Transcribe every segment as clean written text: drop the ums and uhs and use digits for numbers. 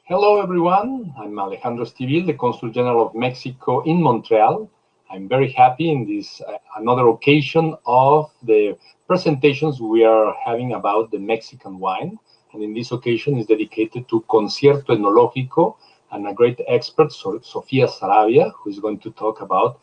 Hello, everyone. I'm Alejandro Estivil, the Consul General of Mexico in Montreal. I'm very happy in this another occasion of the presentations we are having about the Mexican wine. And in this occasion is dedicated to Concierto Enologico and a great expert, Sofia Sarabia, who is going to talk about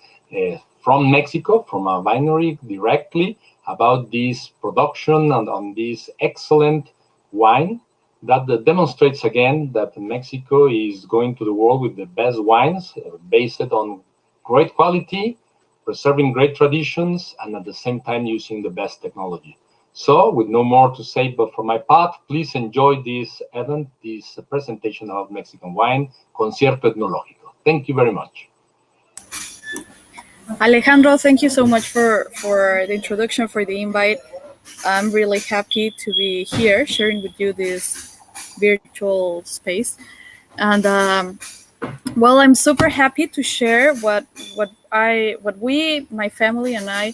from Mexico, from a winery directly, about this production and on this excellent wine that demonstrates again that Mexico is going to the world with the best wines based on great quality, preserving great traditions, and at the same time using the best technology. So, with no more to say, but for my part, please enjoy this event, this presentation of Mexican wine, Concierto Enologico. Thank you very much. Alejandro, thank you so much for the introduction, for the invite. I'm really happy to be here sharing with you this virtual space. And well, I'm super happy to share what we, my family and I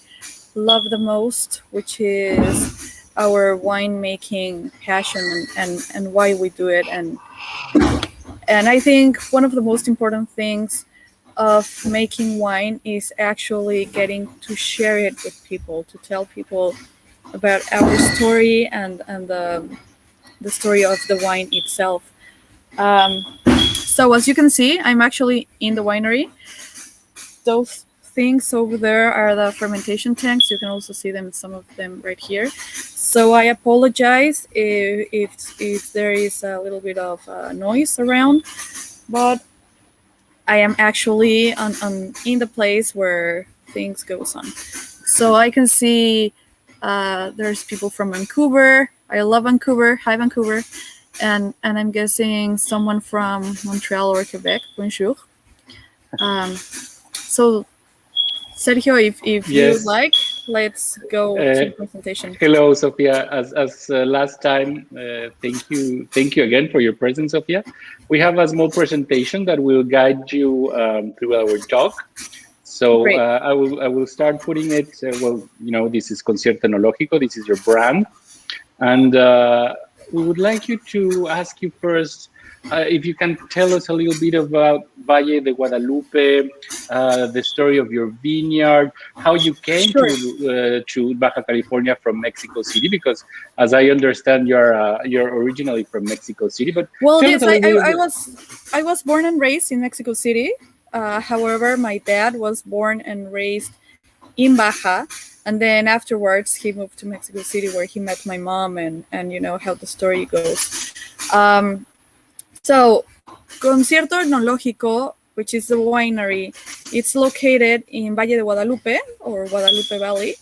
love the most, which is our winemaking passion and why we do it. And I think one of the most important things of making wine is actually getting to share it with people, to tell people about our story and the story of the wine itself. So as you can see, I'm actually in the winery. Those things over there are the fermentation tanks. You can also see them, some of them right here. So I apologize if there is a little bit of noise around, but I am actually in the place where things goes on. So I can see there's people from Vancouver. I love Vancouver. Hi, Vancouver. And I'm guessing someone from Montreal or Quebec. Bonjour. So, Sergio, if yes, you like, let's go to the presentation. Hello, Sofia. As last time, thank you again for your presence, Sofia. We have a small presentation that will guide you through our talk. So I will start putting it. Well, you know, this is Concierto Enologico. This is your brand, and we would like you to ask you first if you can tell us a little bit about Valle de Guadalupe, the story of your vineyard, how you came to Baja California from Mexico City, because as I understand, you're originally from Mexico City. But well, yes, I was born and raised in Mexico City. However, my dad was born and raised in Baja, and then afterwards he moved to Mexico City, where he met my mom, and you know how the story goes. So Concierto Enologico, which is the winery, it's located in Valle de Guadalupe, or Guadalupe Valley,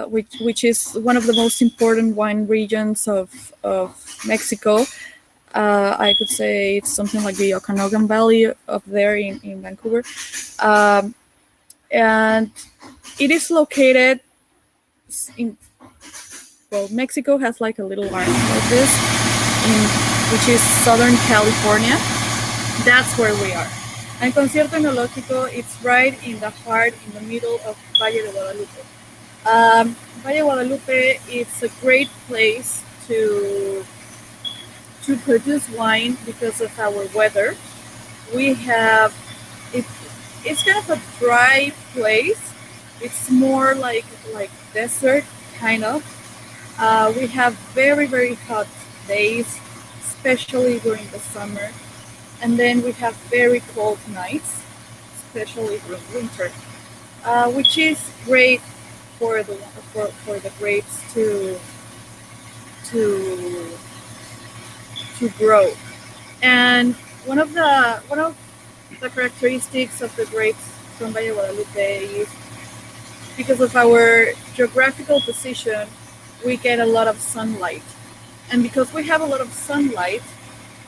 which is one of the most important wine regions of Mexico. I could say it's something like the Okanagan Valley up there in Vancouver. And it is located in, well, Mexico has like a little arm like this, which is Southern California. That's where we are. And Concierto Enologico, it's right in the heart, in the middle of Valle de Guadalupe. Valle de Guadalupe, it's a great place to produce wine because of our weather. We have, it's kind of a dry place. It's more like desert, kind of. We have very, very hot days, especially during the summer. And then we have very cold nights, especially during winter, which is great for the grapes to grow. And one of the characteristics of the grapes from Valle de Guadalupe is because of our geographical position, we get a lot of sunlight. And because we have a lot of sunlight,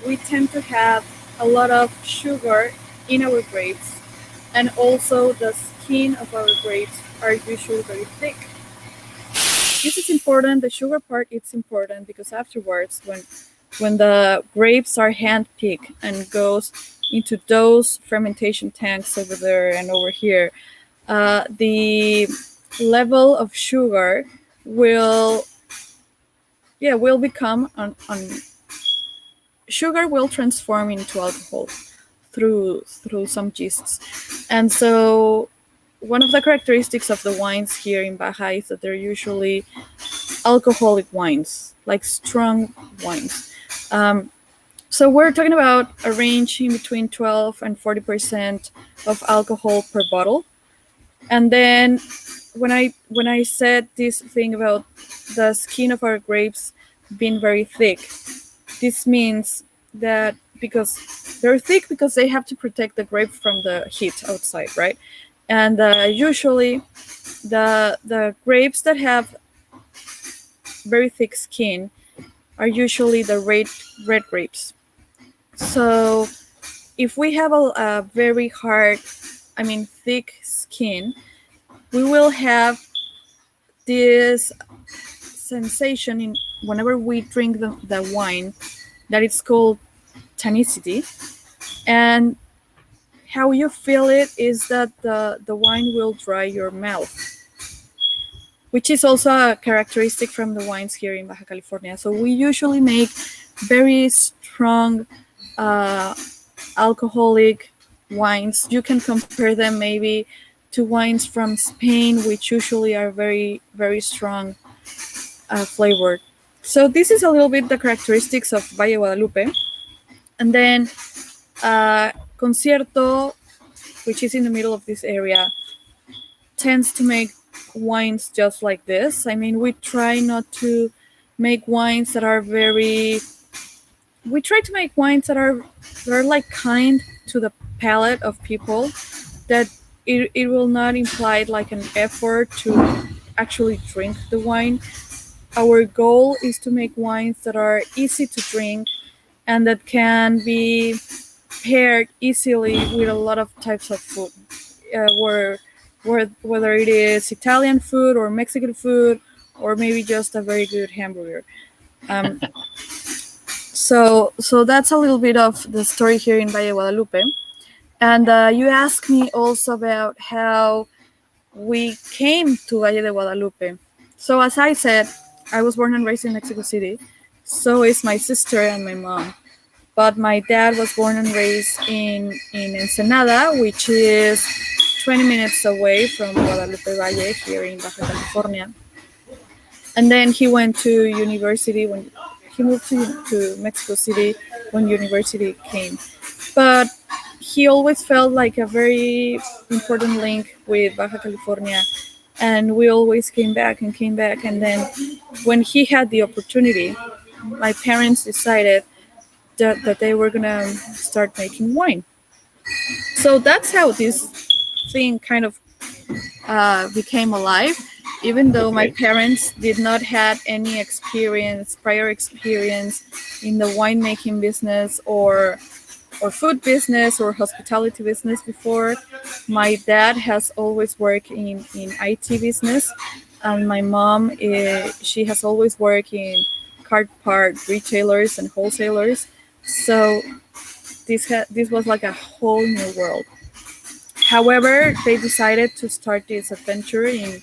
we tend to have a lot of sugar in our grapes. And also the skin of our grapes are usually very thick. This is important, the sugar part, it's important because afterwards, when the grapes are hand-picked and goes into those fermentation tanks over there and over here, the level of sugar will become sugar will transform into alcohol through some yeasts. And so one of the characteristics of the wines here in Baja is that they're usually alcoholic wines, like strong wines. So we're talking about a range in between 12 and 40% of alcohol per bottle. And then when I said this thing about the skin of our grapes being very thick, this means that because they're thick because they have to protect the grape from the heat outside, right? And usually the grapes that have very thick skin are usually the red grapes. So if we have a very hard, thick skin, we will have this sensation in whenever we drink the wine that it's called tannicity. And how you feel it is that the wine will dry your mouth, which is also a characteristic from the wines here in Baja California. So we usually make very strong alcoholic wines. You can compare them maybe to wines from Spain, which usually are very, very strong flavored. So this is a little bit the characteristics of Valle de Guadalupe. And then Concierto, which is in the middle of this area, tends to make wines just like this. We try not to make wines that are we try to make wines that are like kind to the palate of people, that it will not imply like an effort to actually drink the wine. Our goal is to make wines that are easy to drink and that can be paired easily with a lot of types of food, whether it is Italian food or Mexican food or maybe just a very good hamburger. So that's a little bit of the story here in Valle de Guadalupe. And you asked me also about how we came to Valle de Guadalupe. So as I said, I was born and raised in Mexico City. So is my sister and my mom. But my dad was born and raised in Ensenada, which is 20 minutes away from Guadalupe Valle here in Baja California. And then he went to university when he moved to Mexico City when university came. But he always felt like a very important link with Baja California. And we always came back. And then when he had the opportunity, my parents decided that they were going to start making wine. So that's how this thing kind of became alive, even though my parents did not have any prior experience in the winemaking business or food business or hospitality business before. My dad has always worked in IT business, and my mom, she has always worked in car part retailers and wholesalers. So this was like a whole new world. However, they decided to start this adventure in,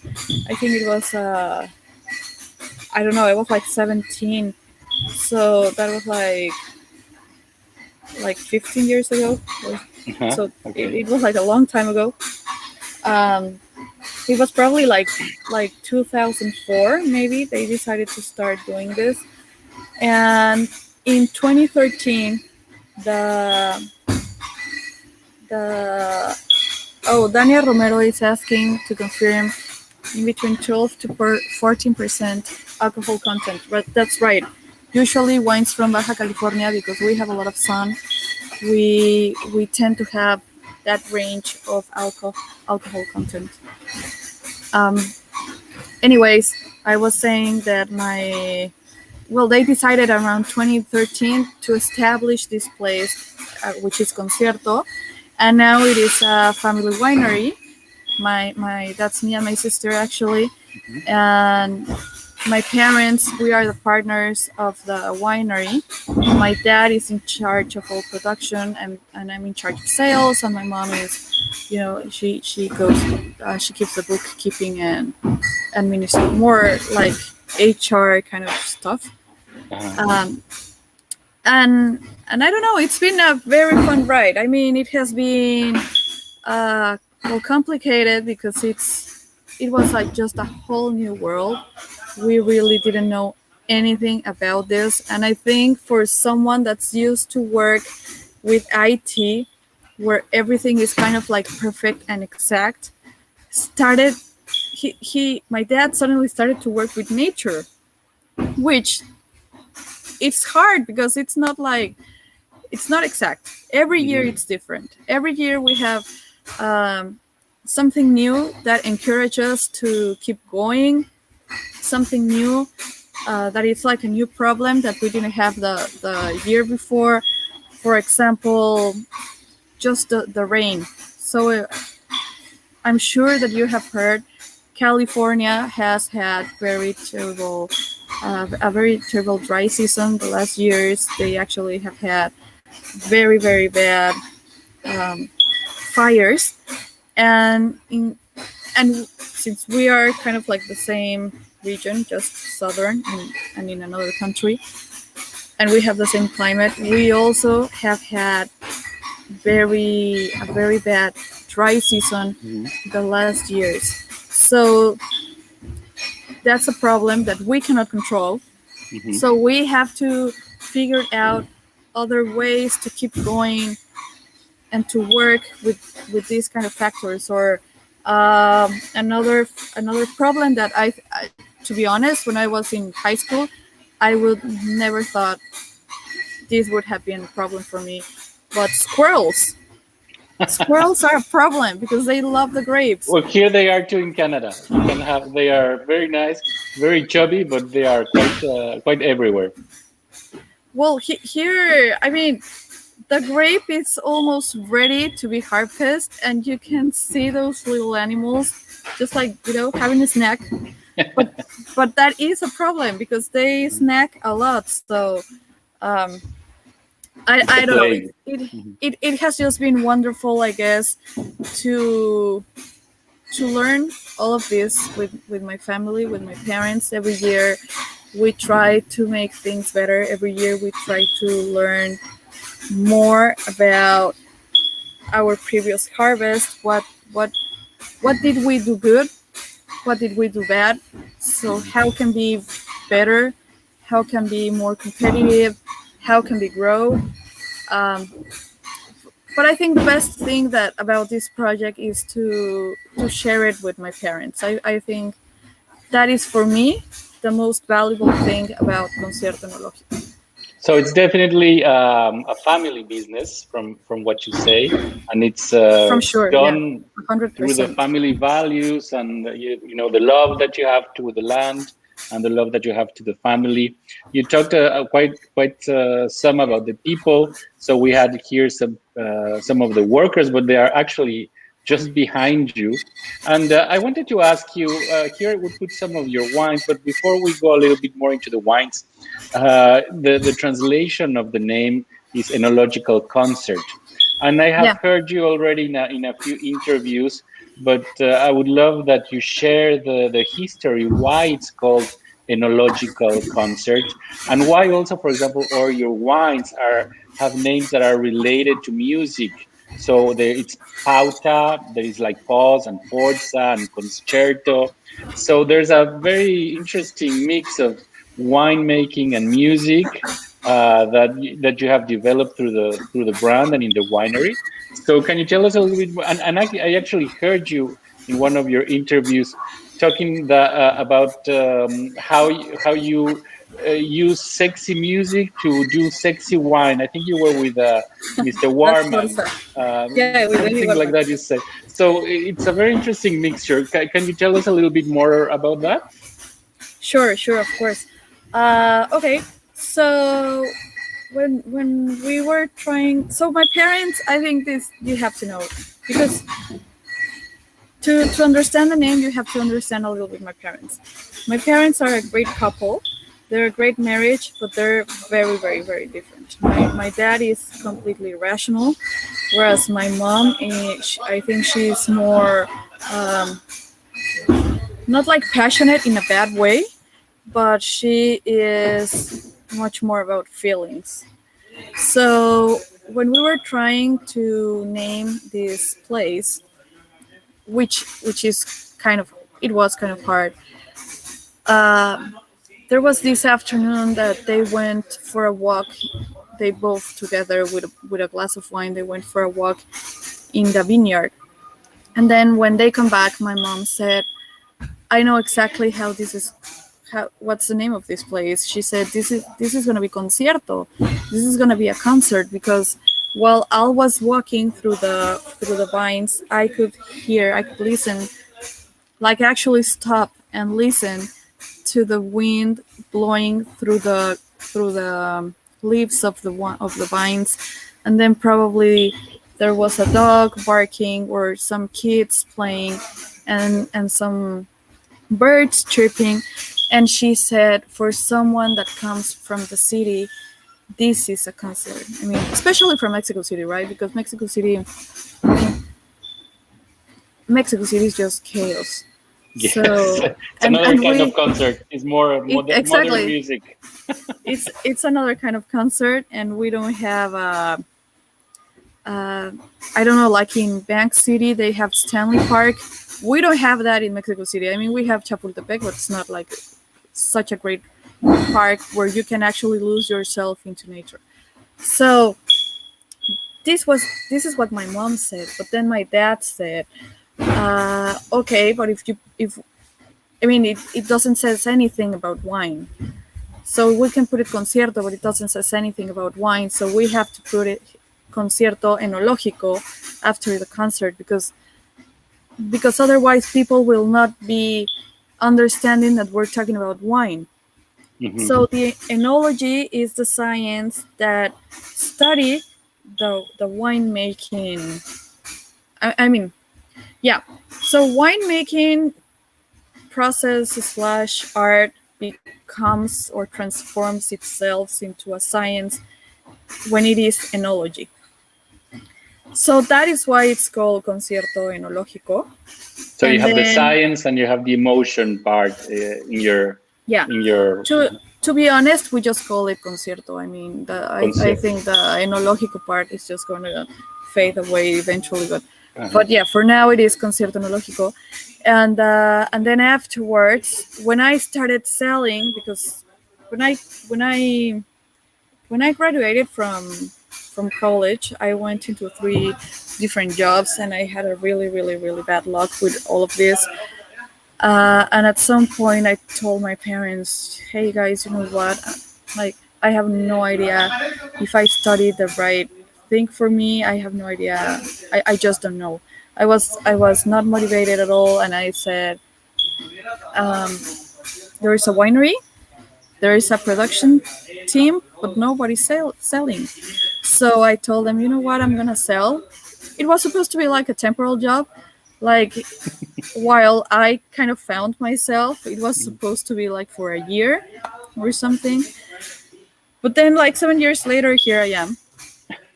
I think it was, I don't know, it was like 17. So that was like 15 years ago. So it was like a long time ago. It was probably like 2004, maybe, they decided to start doing this. And in 2013, Daniel Romero is asking to confirm in between 12 to 14% alcohol content. But that's right. Usually wines from Baja California, because we have a lot of sun, we tend to have that range of alcohol content. Anyways, I was saying that they decided around 2013 to establish this place, which is Concierto, and now it is a family winery. That's me and my sister actually, and my parents, we are the partners of the winery. My dad is in charge of all production, and I'm in charge of sales, and my mom is, she keeps the bookkeeping and administer more like HR kind of stuff. And I don't know, it's been a very fun ride. I mean, it has been well, complicated because it was like just a whole new world. We really didn't know anything about this, and I think for someone that's used to work with IT, where everything is kind of like perfect and exact, started he my dad suddenly started to work with nature, which it's hard because it's not like it's not exact. Every year it's different. Every year we have something new that encourages us to keep going, something new that is like a new problem that we didn't have the year before. For example, just the rain. So I'm sure that you have heard California has had a very terrible dry season. The last years they actually have had very, very bad fires, and since we are kind of like the same region, just southern and in another country, and we have the same climate, we also have had a very bad dry season the last years. So that's a problem that we cannot control. So we have to figure out other ways to keep going and to work with these kind of factors. Or another problem that I, to be honest, when I was in high school, I would never thought this would have been a problem for me. But squirrels. Squirrels are a problem because they love the grapes. Well, here they are too in Canada. They are very nice, very chubby, but they are quite everywhere. Well, here, I mean, the grape is almost ready to be harvested, and you can see those little animals just like, having a snack. But that is a problem because they snack a lot. So I don't know. It has just been wonderful, I guess, to learn all of this with my family, with my parents. Every year we try to make things better. Every year we try to learn more about our previous harvest. What did we do good? What did we do bad? So how can be better? How can be more competitive? How can we grow? But I think the best thing about this project is to share it with my parents. I think that is, for me, the most valuable thing about Concierto Enologico. So it's definitely a family business from what you say, and it's from sure, done 100%. through the family values and the love that you have to the land and the love that you have to the family. You talked quite some about the people. So we had here some of the workers, but they are actually just behind you. And I wanted to ask you, here we put some of your wines, but before we go a little bit more into the wines, the translation of the name is Enological Concert. And I have heard you already in a few interviews, but I would love that you share the history, why it's called Enological Concert, and why also, for example, all your wines have names that are related to music. So it's Pauta, there is like Pause and Forza and Concerto. So there's a very interesting mix of winemaking and music that you have developed through the brand and in the winery. So can you tell us a little bit more? And I actually heard you in one of your interviews talking about how you use sexy music to do sexy wine. I think you were with Mr. Warman, something like that you said. So it's a very interesting mixture. Can you tell us a little bit more about that? Sure, of course. Okay, so when we were trying, so my parents, I think this you have to know, because to understand the name, you have to understand a little bit my parents. My parents are a great couple. They're a great marriage, but they're very, very, very different. My dad is completely rational, whereas my mom, I think she's more, not like passionate in a bad way, but she is much more about feelings. So when we were trying to name this place, which is kind of, it was kind of hard. Uh, there was this afternoon that they went for a walk. They both together with a glass of wine. They went for a walk in the vineyard, and then when they come back, my mom said, "I know exactly how this is. What's the name of this place?" She said, "This is going to be concierto. This is going to be a concert because while I was walking through the vines, I could listen, like actually stop and listen to the wind blowing through the leaves of the vines, and then probably there was a dog barking or some kids playing, and some birds chirping." And she said, for someone that comes from the city, this is a concert. I mean, especially from Mexico City, right? Because Mexico City is just chaos. Yes. So It's another kind of concert. It's more modern music. It's another kind of concert, and we don't have I don't know, like in Bank City they have Stanley Park. We don't have that in Mexico City. I mean, we have Chapultepec, but it's not like such a great park where you can actually lose yourself into nature. So this is what my mom said, but then my dad said, okay, but it doesn't says anything about wine. So we can put it concierto, but it doesn't says anything about wine. So we have to put it Concierto Enologico after the concert because otherwise people will not be understanding that we're talking about wine. Mm-hmm. So the enology is the science that study the winemaking. So winemaking process / art becomes or transforms itself into a science when it is enology. So that is why it's called Concierto Enologico. So you have the science and you have the emotion part in your. To be honest, we just call it concierto. I mean, I think the enologico part is just going to fade away eventually, but yeah, for now it is concierto enologico. And then afterwards, when I started selling, because when I graduated from college, I went into 3 different jobs, and I had a really, really, really bad luck with all of this. And at some point, I told my parents, "Hey guys, you know what? Like, I have no idea if I studied the right thing for me. I have no idea. I just don't know." I was not motivated at all, and I said, "There is a winery, there is a production team, but nobody's selling." So I told them, "You know what? I'm gonna sell." It was supposed to be like a temporal job, like while I kind of found myself. It was supposed to be like for a year or something. But then like 7 years later, here I am.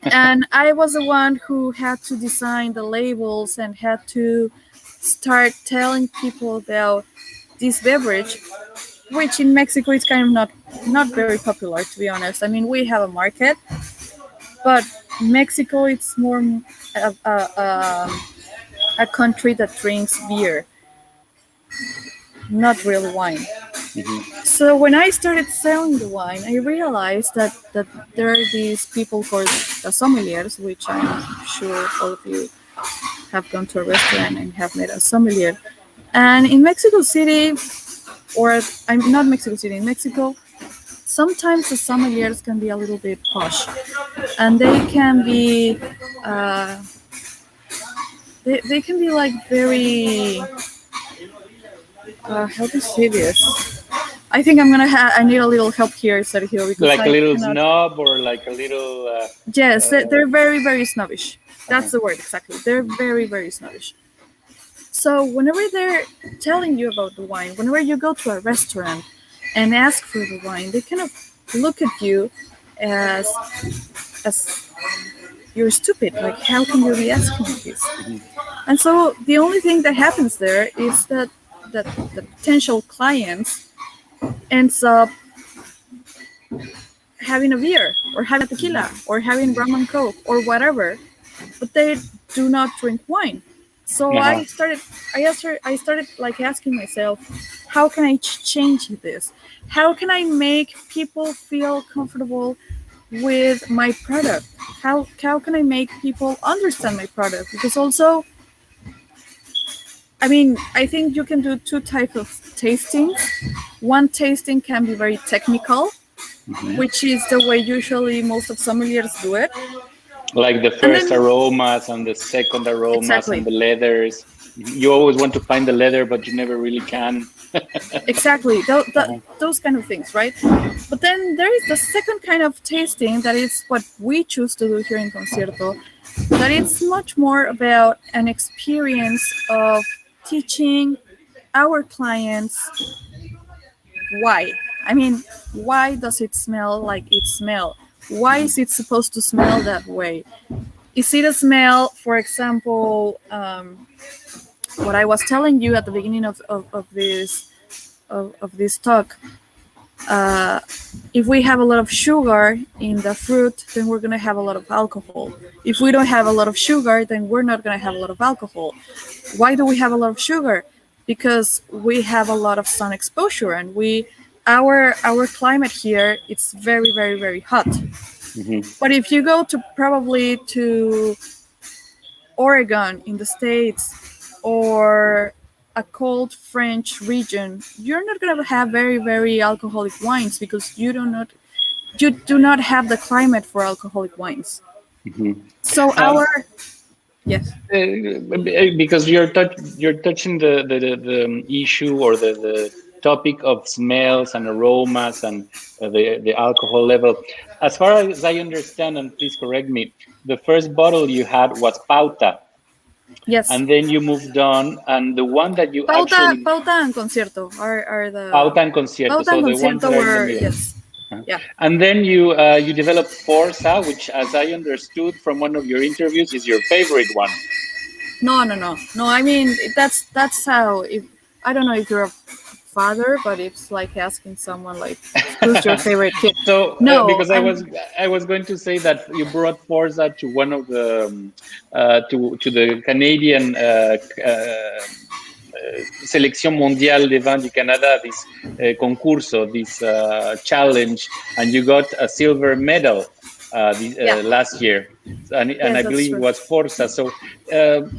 And I was the one who had to design the labels and had to start telling people about this beverage, which in Mexico is kind of not very popular, to be honest. I mean, we have a market, but Mexico, it's more a country that drinks beer, not really wine. Mm-hmm. So when I started selling the wine, I realized that there are these people called the sommeliers, which I'm sure all of you have gone to a restaurant and have met a sommelier. And in Mexico City, or I'm not Mexico City, in Mexico, sometimes the sommeliers can be a little bit posh, and they can be they can be like very how to say this? I think I need a little help here, Sergio, because like a little snob or like a little. Yes, they're very, very snobbish. That's the word exactly. They're very, very snobbish. So whenever they're telling you about the wine, whenever you go to a restaurant and ask for the wine, they kind of look at you as you're stupid. Like, how can you be asking this? Mm-hmm. And so the only thing that happens there is that the potential clients ends up having a beer or having a tequila or having rum and coke or whatever, but they do not drink wine. So I started like asking myself, how can I change this? How can I make people feel comfortable with my product? How can I make people understand my product? Because also, I mean, I think you can do two types of tastings. One tasting can be very technical, which is the way usually most of sommeliers do it. Like the And first then, aromas and the second aromas exactly, and the leathers. You always want to find the leather, but you never really can. exactly, those kind of things, right? But then there is the second kind of tasting that is what we choose to do here in Concierto, that it's much more about an experience of teaching our clients why. I mean, why does it smell like it smells? Why is it supposed to smell that way? Is it a smell, for example, what I was telling you at the beginning of this talk? If we have a lot of sugar in the fruit, then we're going to have a lot of alcohol. If we don't have a lot of sugar, then we're not going to have a lot of alcohol. Why do we have a lot of sugar? Because we have a lot of sun exposure, and our climate here, it's very, very, very hot. But if you go to Oregon in the States, or a cold French region, you're not going to have very, very alcoholic wines, because you do not have the climate for alcoholic wines. So yes, because you're touching the issue, or the topic of smells and aromas and the alcohol level. As far as I understand, and please correct me, the first bottle you had was Pauta. yes. And then you moved on, and the one that you Pauta and Concierto are the Pauta and Concierto. Pauta and Concierto were, yes. Yeah. And then you developed Forza, which, as I understood from one of your interviews, is your favorite one. No. I mean, that's how. I don't know if you're a father, but it's like asking someone like, who's your favorite kid? So no, because I was going to say that you brought Forza to one of the to the Canadian Sélection Mondiale des Vins du Canada, this concurso, this challenge, and you got a silver medal last year, and yes, I believe it was Forza. So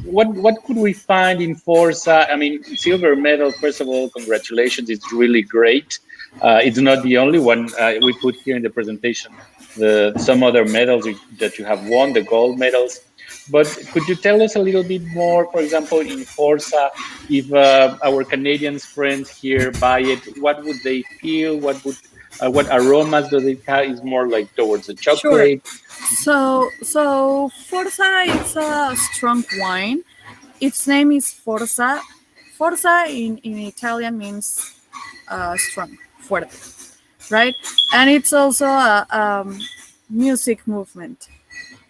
what could we find in Forza? I mean, silver medal, first of all, congratulations, it's really great. It's not the only one. We put here in the presentation some other medals that you have won, the gold medals. But could you tell us a little bit more, for example, in Forza, if our Canadian friends here buy it, what would they feel? What aromas do they have? Is more like towards the chocolate? Sure. So Forza is a strong wine. Its name is Forza. Forza in Italian means strong, fuerte, right? And it's also a music movement.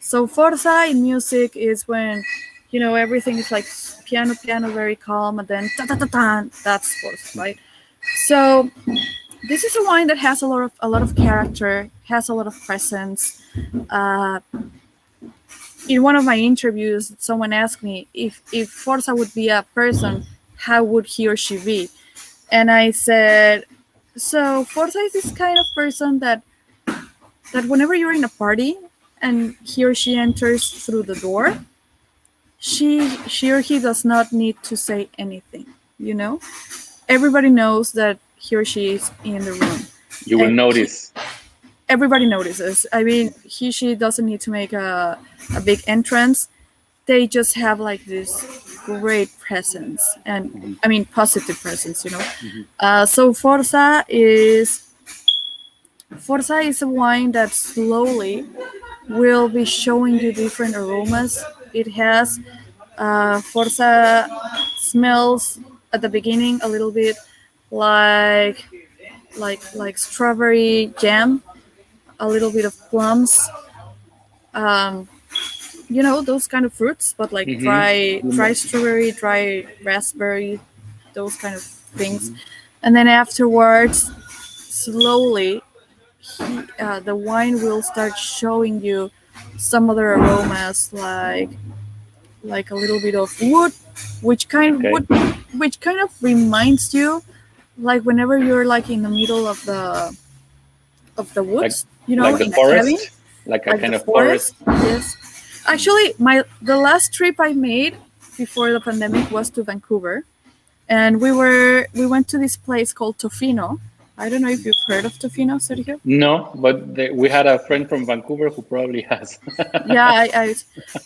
So Forza in music is when, everything is like piano, very calm, and then ta-ta-ta-ta, that's Forza, right? So this is a wine that has a lot of character, has a lot of presence. In one of my interviews, someone asked me if Forza would be a person, how would he or she be? And I said, so Forza is this kind of person that whenever you're in a party and he or she enters through the door, she or he does not need to say anything, Everybody knows that he or she is in the room. You will notice. Everybody notices. I mean, she doesn't need to make a big entrance. They just have like this great presence, and I mean positive presence, So Forza is a wine that slowly will be showing you different aromas. It has Forza smells at the beginning a little bit like strawberry jam, a little bit of plums, those kind of fruits, but like dry strawberry, dry raspberry, those kind of things. And then afterwards, slowly the wine will start showing you some other aromas, like a little bit of wood, which kind of reminds you, like whenever you're like in the middle of the woods, like the in forest, a cabin, like a kind of forest. Yes, actually, the last trip I made before the pandemic was to Vancouver, and we went to this place called Tofino. I don't know if you've heard of Tofino, Sergio. No, but we had a friend from Vancouver who probably has. Yeah,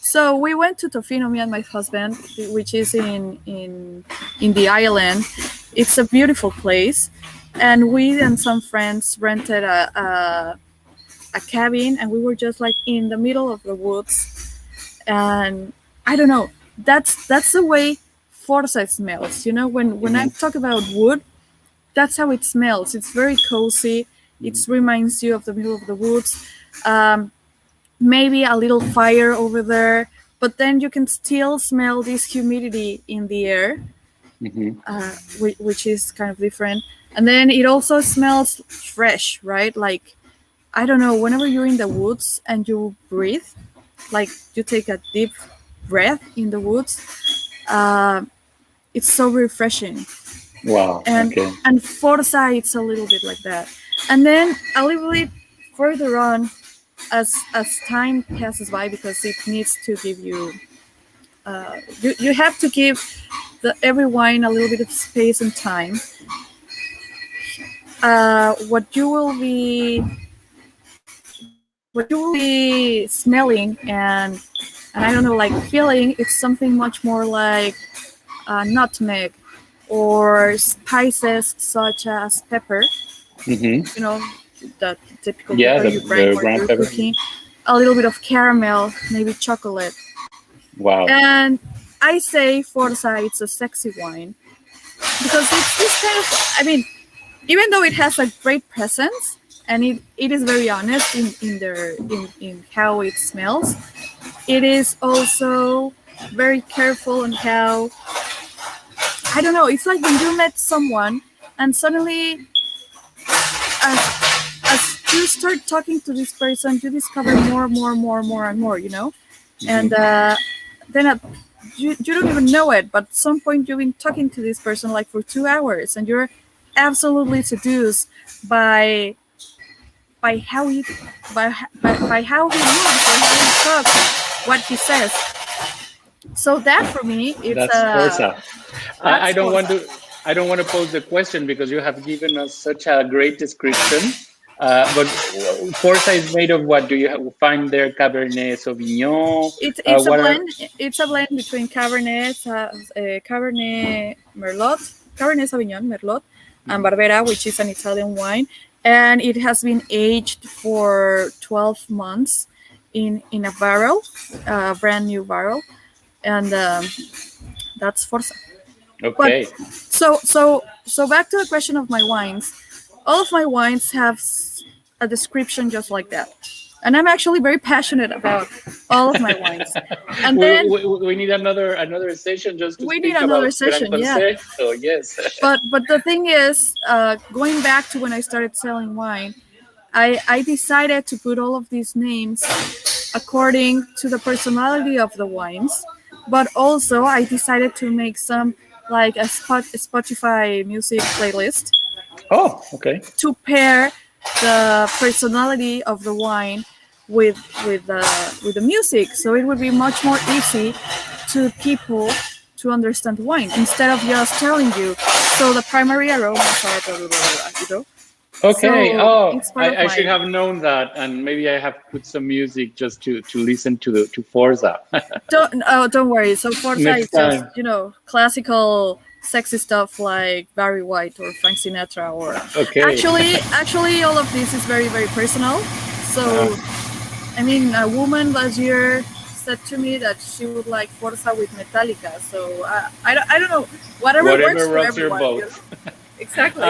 so we went to Tofino, me and my husband, which is in the island. It's a beautiful place, and we and some friends rented a cabin, and we were just like in the middle of the woods. And I don't know, that's the way Forza smells. When I talk about wood, that's how it smells. It's very cozy. It reminds you of the middle of the woods. Maybe a little fire over there, but then you can still smell this humidity in the air, which is kind of different. And then it also smells fresh, right? Like, I don't know, whenever you're in the woods and you breathe, like you take a deep breath in the woods, it's so refreshing. Wow. And Forza, it's a little bit like that. And then a little bit further on, as time passes by, because it needs to give you, you have to give every wine a little bit of space and time. What you will be smelling and I don't know, like feeling, it's something much more like nutmeg or spices such as pepper. The typical pepper you grind for your cooking. A little bit of caramel, maybe chocolate. Wow. And I say Forza, it's a sexy wine because it's this kind of, even though it has a great presence and it is very honest in how it smells, it is also very careful on how, I don't know, it's like when you met someone and suddenly as you start talking to this person, you discover more and more, and then you don't even know it, but at some point you've been talking to this person like for 2 hours and you're absolutely seduced by how he moves, by how he talks, what he says. So that for me, it's Forza. I don't want to pose the question because you have given us such a great description. But Forza is made of what? Do you find there Cabernet Sauvignon? It's a blend. It's a blend between Cabernet Sauvignon, Merlot, and Barbera, which is an Italian wine, and it has been aged for 12 months in a barrel, a brand new barrel, and that's Forza. Okay. But, so back to the question of my wines. All of my wines have a description just like that. And I'm actually very passionate about all of my wines. And then we need another session just to we speak need another about session, yeah. So yes. But the thing is, going back to when I started selling wine, I decided to put all of these names according to the personality of the wines. But also I decided to make some like a Spotify music playlist. Oh, okay. To pair the personality of the wine with the music, so it would be much more easy to people to understand wine instead of just telling you. So the primary aromas are blah, blah, blah, blah, Okay. So I should have known that, and maybe I have put some music just to listen to Forza. Don't worry. So Forza is just classical sexy stuff like Barry White or Frank Sinatra or actually all of this is very, very personal. So a woman last year said to me that she would like Forza with Metallica. So I don't know, whatever works for everyone. Your boat. Exactly.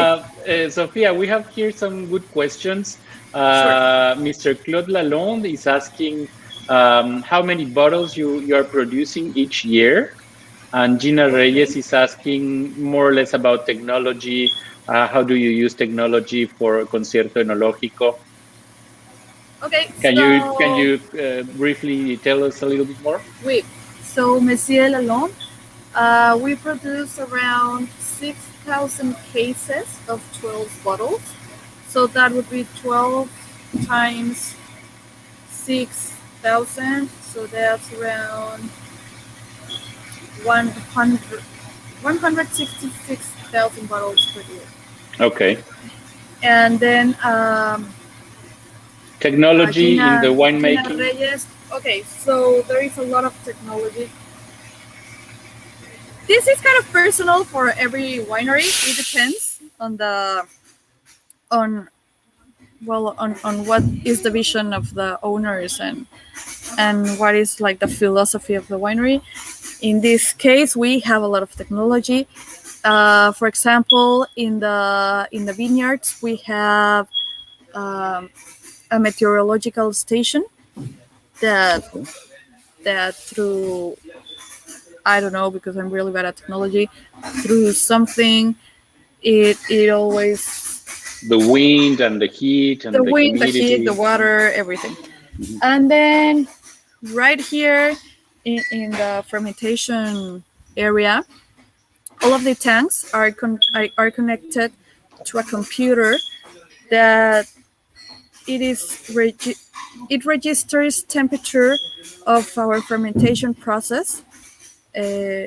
Sofia, we have here some good questions. Sure. Mr. Claude Lalonde is asking how many bottles you are producing each year. And Gina Reyes is asking more or less about technology. How do you use technology for Concierto Enologico? Okay, Can so you briefly tell us a little bit more? we so Monsieur Lalonde, we produce around 6,000 cases of 12 bottles. So that would be 12 times 6,000. So that's around 100, 166,000 bottles per year. Okay. And then Technology in the Gina winemaking. Reyes. Okay, so there is a lot of technology. This is kind of personal for every winery. It depends on the on on what is the vision of the owners and what is like the philosophy of the winery. In this case, we have a lot of technology. For example, in the vineyards, we have a meteorological station that through, I don't know, because I'm really bad at technology, through something it always, The wind and the heat and the the wind, the humidity. heat, the water, everything. And then right here in the fermentation area, all of the tanks are connected to a computer that it registers temperature of our fermentation process, uh,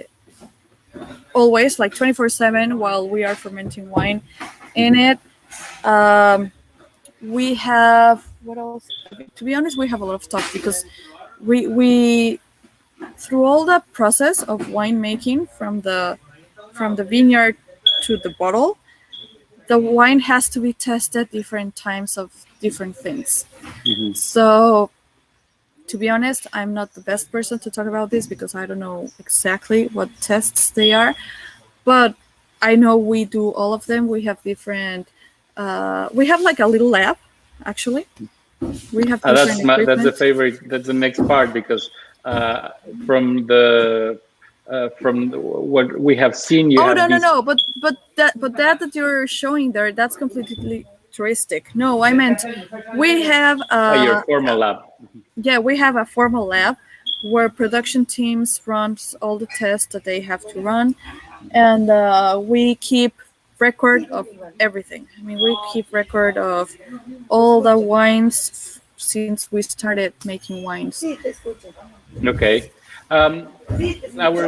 always like 24/7 while we are fermenting wine. In it, we have what else? To be honest, we have a lot of stuff because we through all the process of winemaking from the vineyard to the bottle, the wine has to be tested different times of different things. Mhm. So, to be honest, I'm not the best person to talk about this because I don't know exactly what tests they are, but I know we do all of them. We have different. We have like a little lab, actually. We have different That's the equipment. favorite. That's the next part because from the what we have seen, you Oh have no no these. no! But that you're showing there, that's completely touristic. No, I meant we have Your formal lab. we have a formal lab where production teams runs all the tests that they have to run, and we keep record of everything. I mean, we keep record of all the wines since we started making wines. Okay. Our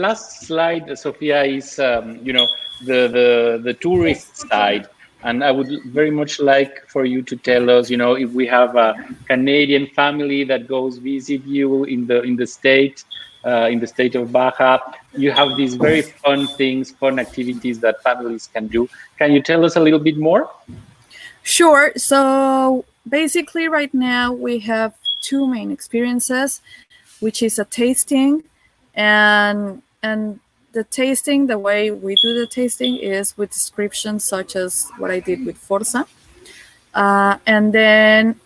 last slide, Sofia, is the tourist side, and I would very much like for you to tell us, if we have a Canadian family that goes visit you in the state of Baja, you have these very fun things, fun activities that families can do. Can you tell us a little bit more? Sure. So basically, right now we have two main experiences, which is a tasting, and the tasting. The way we do the tasting is with descriptions such as what I did with Forza, and then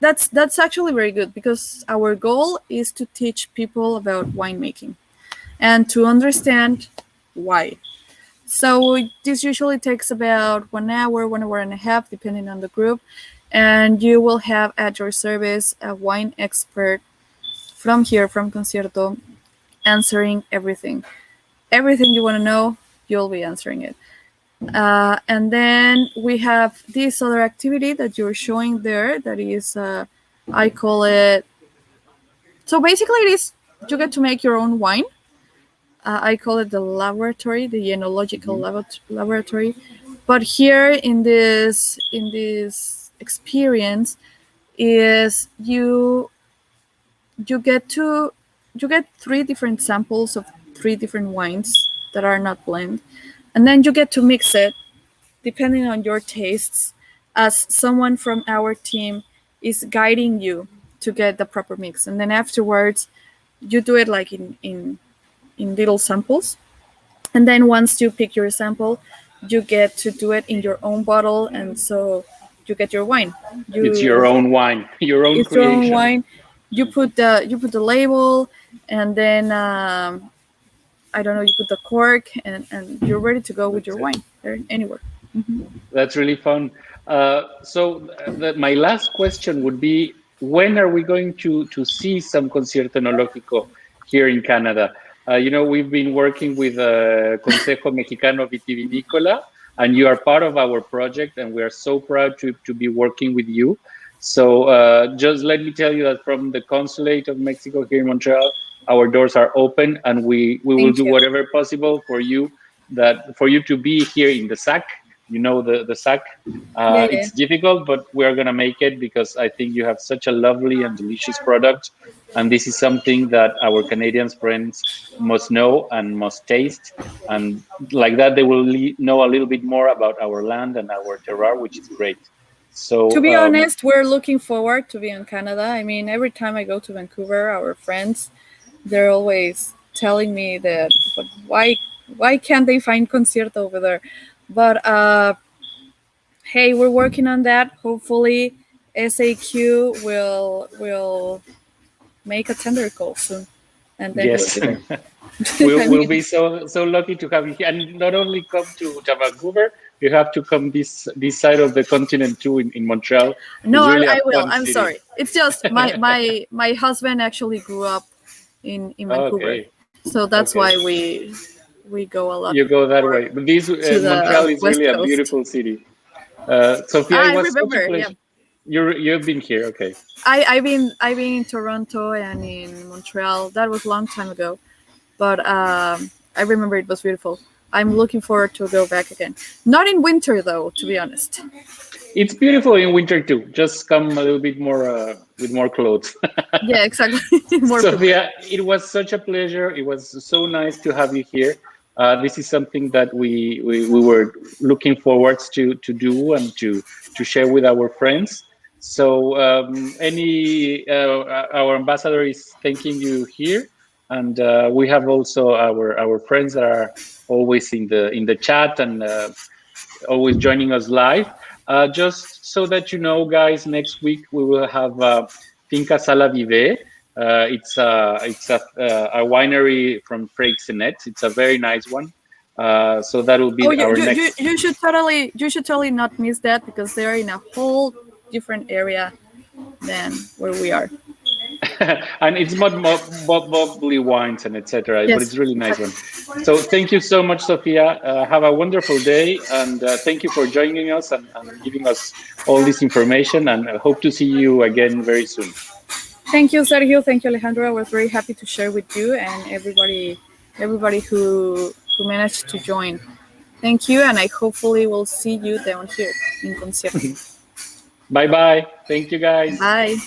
that's actually very good because our goal is to teach people about winemaking and to understand why. So this usually takes about 1 hour, 1 hour and a half, depending on the group. And you will have at your service a wine expert from here, from Concierto, answering everything. Everything you want to know, you'll be answering it. And then we have this other activity that you're showing there that is, I call it, so basically it is, you get to make your own wine. I call it the laboratory, the enological laboratory. But here in this experience is you get to you get three different samples of three different wines that are not blend, and then you get to mix it depending on your tastes, as someone from our team is guiding you to get the proper mix. And then afterwards you do it like in little samples, and then once you pick your sample, you get to do it in your own bottle, and so you get your wine. It's your You own wine, your own It's your own creation. wine. You put the label, and then I don't know, you put the cork, and you're ready to go with That's your it. wine there anywhere. That's really fun. My last question would be, when are we going to see some Concierto Enologico here in Canada? We've been working with Consejo Mexicano Vitivinícola, and you are part of our project, and we are so proud to be working with you. So just let me tell you that from the Consulate of Mexico here in Montreal, our doors are open, and we will do whatever possible for you to be here in the SAC. The SAC. It's difficult, but we're gonna make it, because I think you have such a lovely and delicious product, and this is something that our Canadian friends must know and must taste, and like that they will know a little bit more about our land and our terroir, which is great. So to be honest, we're looking forward to be in Canada. I mean, every time I go to Vancouver, our friends, they're always telling me that, but why can't they find Concierto over there? But hey, we're working on that. Hopefully, SAQ will make a tender call soon, and then yes, we'll be so lucky to have you here, and not only come to Vancouver. You have to come this side of the continent too, in Montreal. No, really I will. I'm sorry. It's just my husband actually grew up in Vancouver, so that's why we go a lot. You go that way, but Montreal is really a beautiful city. Sophia, it was such a pleasure. Yeah. You've been here, okay? I've been in Toronto and in Montreal. That was a long time ago, but I remember it was beautiful. I'm looking forward to go back again. Not in winter though, to be honest. It's beautiful in winter too. Just come a little bit more with more clothes. Yeah, exactly. Sophia, it was such a pleasure. It was so nice to have you here. This is something that we were looking forward to do and to share with our friends. So our ambassador is thanking you here, and we have also our friends that are always in the chat and always joining us live. Just so that you know, guys, next week we will have Finca Sala Vive. It's a winery from Freixenet. It's a very nice one. So that will be our next. You should totally not miss that, because they are in a whole different area than where we are. And it's not bubbly wines and etc. Yes, but it's really nice one. So thank you so much, Sophia. Have a wonderful day, and thank you for joining us and giving us all this information. And I hope to see you again very soon. Thank you, Sergio. Thank you, Alejandro. I was very happy to share with you and everybody who managed to join. Thank you, and I hopefully will see you down here in Concierto. Bye-bye. Thank you, guys. Bye.